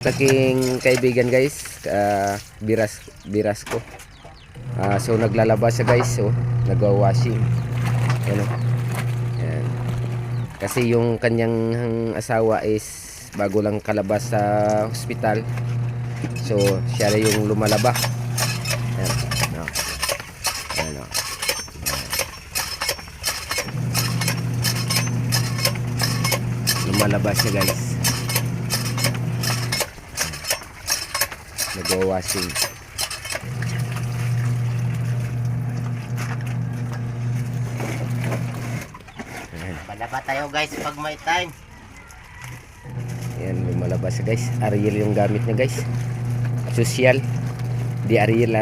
Aking kaibigan guys, biras ko. So naglalaba siya guys, so nagwa-washing. Ano? Yan. Kasi yung kanyang asawa is bago lang kalabas sa hospital. So siya na yung lumalaba. Yan. No. Yan, no. Lumalaba siya guys. Nagwa-washing. Palaba tayo guys pag may time. Yan, lumalabas guys. Ariel yung gamit niya guys. Social. Di Ariel.